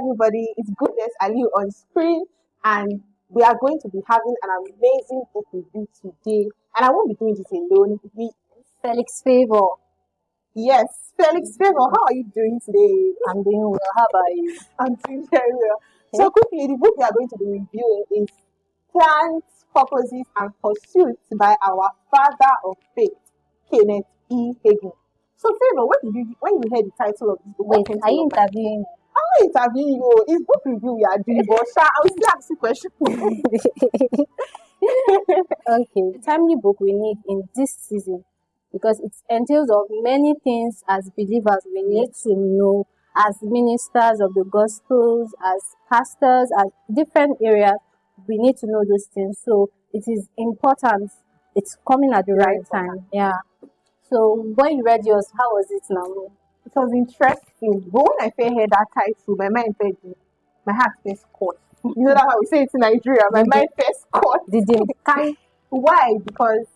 everybody. It's Goodness Ali on screen, and we are going to be having an amazing book review today. And I won't be doing this alone. Felix Favor. Yes, Felix Favor, how are you doing today? I'm doing well. How about you? I'm doing very well. So quickly, the book we are going to be reviewing is Plans, Purposes, and Pursuits by our father of faith, Kenneth Hagin. So, Favor, when you heard the title of this book, Wait, are you interviewing? I'm not interviewing you. It's book review we are doing, but I will still ask you questions. Okay, the timely book we need in this season, because it entails of many things as believers we need to know, as ministers of the gospels, as pastors, as different areas, we need to know those things. So it is important. It's coming at the right time. Yeah. So when you read yours, how was it now? It was interesting. But when I first heard that title, my mind felt my heart first caught. You know that's how we say it in Nigeria. My mind first caught. Why? Because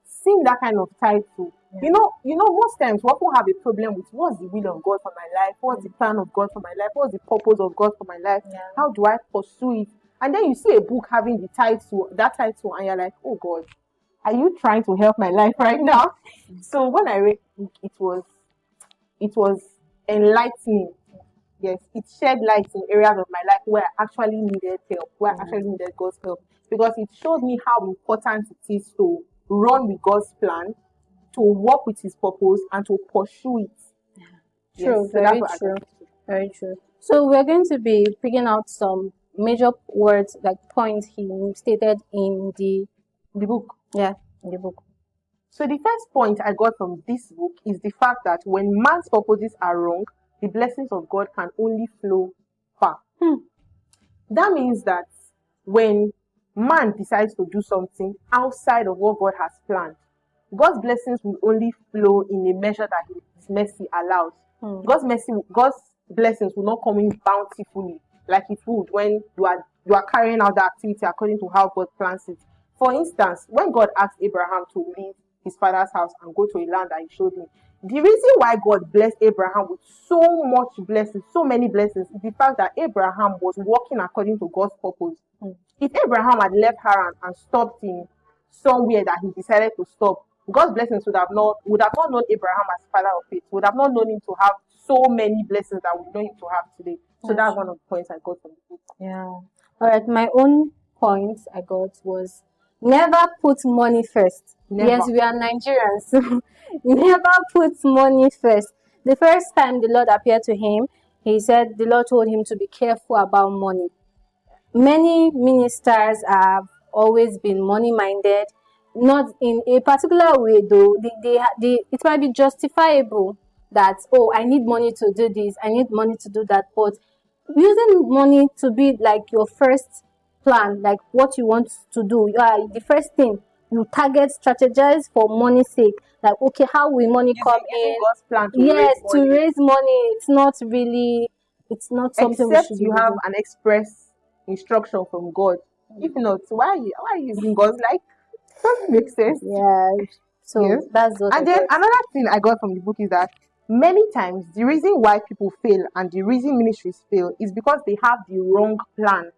seeing that kind of title, you know, most times we often have a problem with what's the will of God for my life, what's the plan of God for my life, what's the purpose of God for my life, how do I pursue it? And then you see a book having that title, and you're like, oh God, are you trying to help my life right now? So when I read it was enlightening. Yes, it shed light in areas of my life where I actually needed help, where I actually needed God's help, because it showed me how important it is to run with God's plan, to work with His purpose, and to pursue it. True, very true, very true. So we're going to be picking out some major words, like points he stated in the book. Yeah, in the book. So the first point I got from this book is the fact that when man's purposes are wrong, the blessings of God can only flow far. That means that when man decides to do something outside of what God has planned, God's blessings will only flow in a measure that His mercy allows. God's blessings will not come in bountifully like it would when you are carrying out the activity according to how God plans it. For instance, when God asked Abraham to leave his father's house and go to a land that He showed him, the reason why God blessed Abraham with so much blessings, so many blessings, is the fact that Abraham was walking according to God's purpose. If Abraham had left Haran and stopped in somewhere that he decided to stop, God's blessings would have not known Abraham as father of faith, would have not known him to have so many blessings that we know him to have today. So that's one of the points I got from the book. Yeah. All right. My own point I got was never put money first. Never. Yes, we are Nigerians. Never put money first. The first time the Lord appeared to him, He said the Lord told him to be careful about money. Many ministers have always been money-minded, not in a particular way though. It might be justifiable that, oh, I need money to do this, I need money to do that, but using money to be like your first plan, like what you want to do, the first thing you target, strategize for money's sake, like, okay, how will money come in? God's plan to raise money. It's not something except we should you have an express instruction from God. If not, why are you using God's like? Doesn't make sense. Yeah. So that's what. And then another thing I got from the book is that many times the reason why people fail and the reason ministries fail is because they have the wrong plan.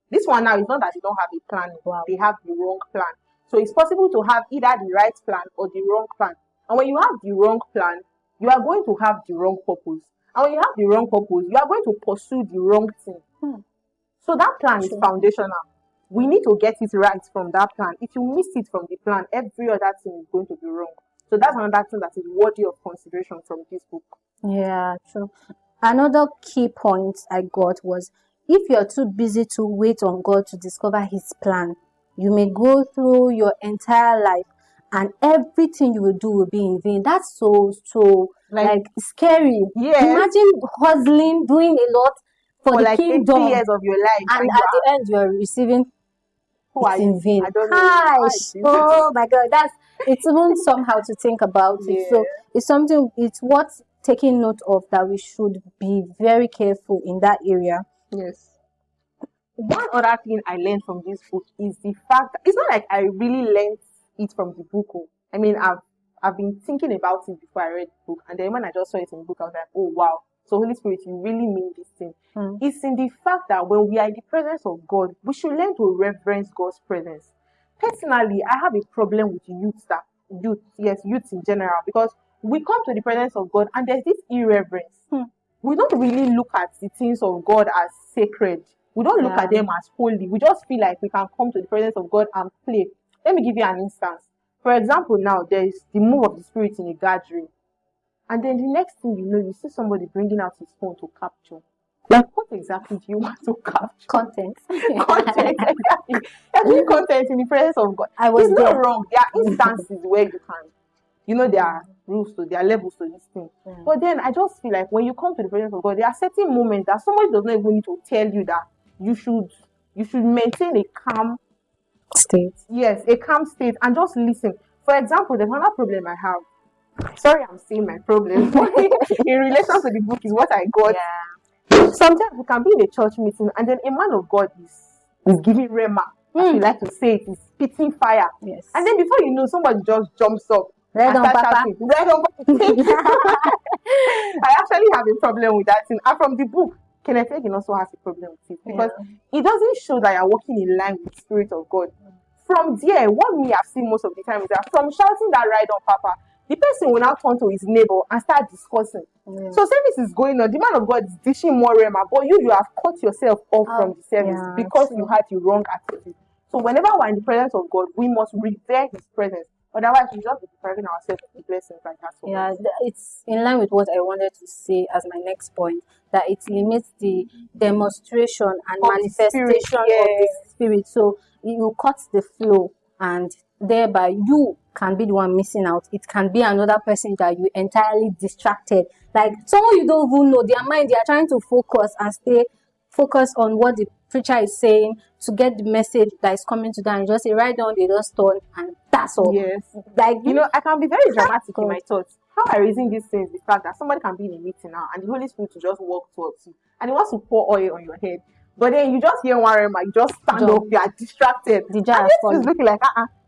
This one now is not that they don't have a plan, they have the wrong plan. So it's possible to have either the right plan or the wrong plan. And when you have the wrong plan, you are going to have the wrong purpose. And when you have the wrong purpose, you are going to pursue the wrong thing. So that plan is foundational. We need to get it right from that plan. If you miss it from the plan, every other thing is going to be wrong. So that's another thing that is worthy of consideration from this book. Yeah, true. Another key point I got was, if you're too busy to wait on God to discover His plan, you may go through your entire life and everything you will do will be in vain. That's so like scary. Yes. Imagine hustling, doing a lot for the like kingdom, 80 years of your life, and at the end you are receiving in vain. I don't know. Oh my God, it's even somehow to think about it. So it's worth taking note of, that we should be very careful in that area. Yes. One other thing I learned from this book is the fact that it's not like I really learned it from the book. I mean, I've been thinking about it before I read the book, and then when I just saw it in the book, I was like, oh wow. So Holy Spirit, you really mean this thing. It's in the fact that when we are in the presence of God, we should learn to reverence God's presence. Personally, I have a problem with youth in general, because we come to the presence of God and there's this irreverence. We don't really look at the things of God as sacred. We don't look at them as holy. We just feel like we can come to the presence of God and play. Let me give you an instance. For example, now there is the move of the Spirit in a gathering. And then the next thing you know, you see somebody bringing out his phone to capture. Like, what exactly do you want to capture? Content. Content, exactly. You're doing content in the presence of God. It's not wrong. There are instances where you can, there are rules to, there are levels to this thing. But then I just feel like when you come to the presence of God, there are certain moments that somebody does not even need to tell you that you should maintain a calm state. Yes, a calm state, and just listen. For example, there's another problem I have. Sorry, I'm saying my problem. In relation to the book is what I got. Sometimes we can be in a church meeting and then a man of God is giving rema. As we like to say, it is spitting fire. Yes. And then before you know, somebody just jumps up. Right on, Papa. Right on, I actually have a problem with that thing. And from the book, Kenneth Hagin also has a problem with it, because it doesn't show that you're walking in line with the Spirit of God. From there, what me I've seen most of the time is that from shouting that right on, Papa, the person will now turn to his neighbor and start discussing. So service is going on. The man of God is dishing more rema, but you have cut yourself off from the service because you had the wrong attitude. So whenever we're in the presence of God, we must revere His presence. Otherwise, we just be depriving ourselves of the blessings like that. It's in line with what I wanted to say as my next point, that it limits the demonstration and manifestation of the Spirit. So you cut the flow, and thereby you can be the one missing out. It can be another person that you entirely distracted. Like someone you don't even know, their mind, they are trying to focus and stay focused on what the preacher is saying to get the message that is coming to them, and just say right down, they just turn, and that's all. Yes. Like, I can be very dramatic in my thoughts. How I reason these things is the fact that somebody can be in a meeting now and the Holy Spirit will just walk towards you and he wants to pour oil on your head. But then you just hear one rema, you just stand up, you are distracted. The jar is looking like,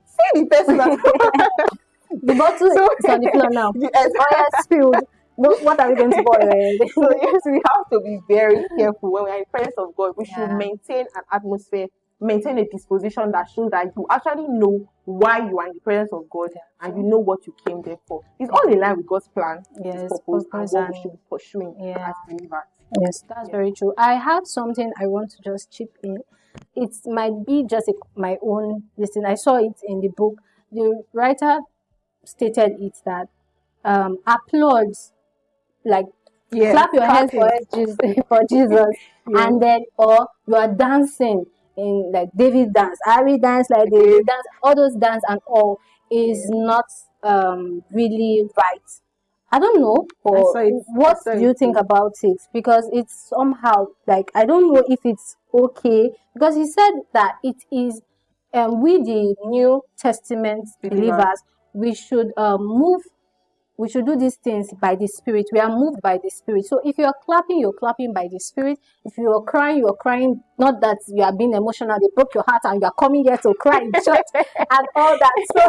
see the person. The bottle is on the floor now. Oil spilled. What are we going to boil? So yes, we have to be very careful when we are in the presence of God. We should maintain an atmosphere, maintain a disposition that shows that you actually know why you are in the presence of God and you know what you came there for. It's all in line with God's plan, His purpose, and what we should be pursuing as believers. Yes, that's very true. I have something I want to just chip in. It might be just my own listen. I saw it in the book. The writer stated it that applause, like clap your hands for Jesus, and then or you are dancing in like David dance, Ari dance, like David dance, all those dance and all is not really right. I don't know, but what do you think about it? Because it's somehow like I don't know if it's okay, because he said that it is we the New Testament believers, we should we should do these things by the Spirit. We are moved by the Spirit. So if you're clapping by the Spirit. If you're crying, not that you are being emotional, they broke your heart and you are coming here to cry in church and all that. So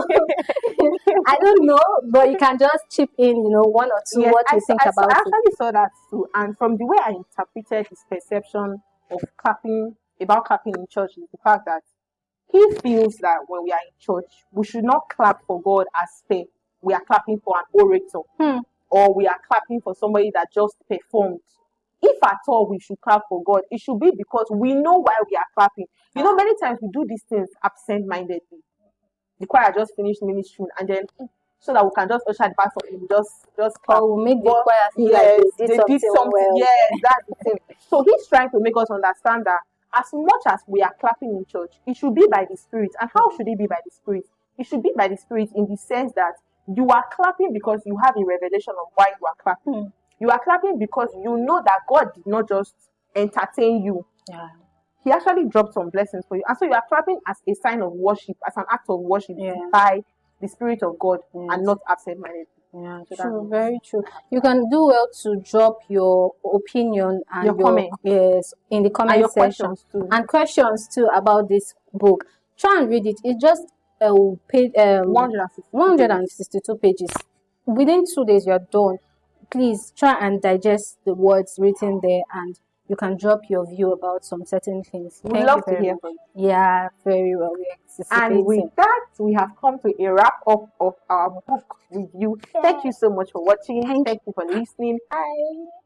I don't know, but you can just chip in, one or two what you think about it. I actually saw that too. And from the way I interpreted his perception of clapping in church is the fact that he feels that when we are in church, we should not clap for God as faith. We are clapping for an orator, or we are clapping for somebody that just performed. If at all we should clap for God, it should be because we know why we are clapping. Many times we do these things absent-mindedly. The choir just finished ministry, and then so that we can just usher the pastor in, just clap. Or we'll make the choir feel like they did something well. Yes, that's the thing. So he's trying to make us understand that as much as we are clapping in church, it should be by the Spirit. And how should it be by the Spirit? It should be by the Spirit in the sense that you are clapping because you have a revelation of why you are clapping. You are clapping because you know that God did not just entertain you. He actually dropped some blessings for you. And so you are clapping as a sign of worship, as an act of worship by the Spirit of God and not absent-minded. True, very true. You can do well to drop your opinion and your comment. Yes, in the comment section. Questions too about this book. Try and read it. It's just 162 pages. Within 2 days, you're done. please try and digest the words written there, and you can drop your view about some certain things. We'd Thank love you to very hear much. from you. Yeah, very well. We're And with anticipating. that, we have come to a wrap up of our book review. Thank you so much for watching. Thank you. Thank you for listening. Bye.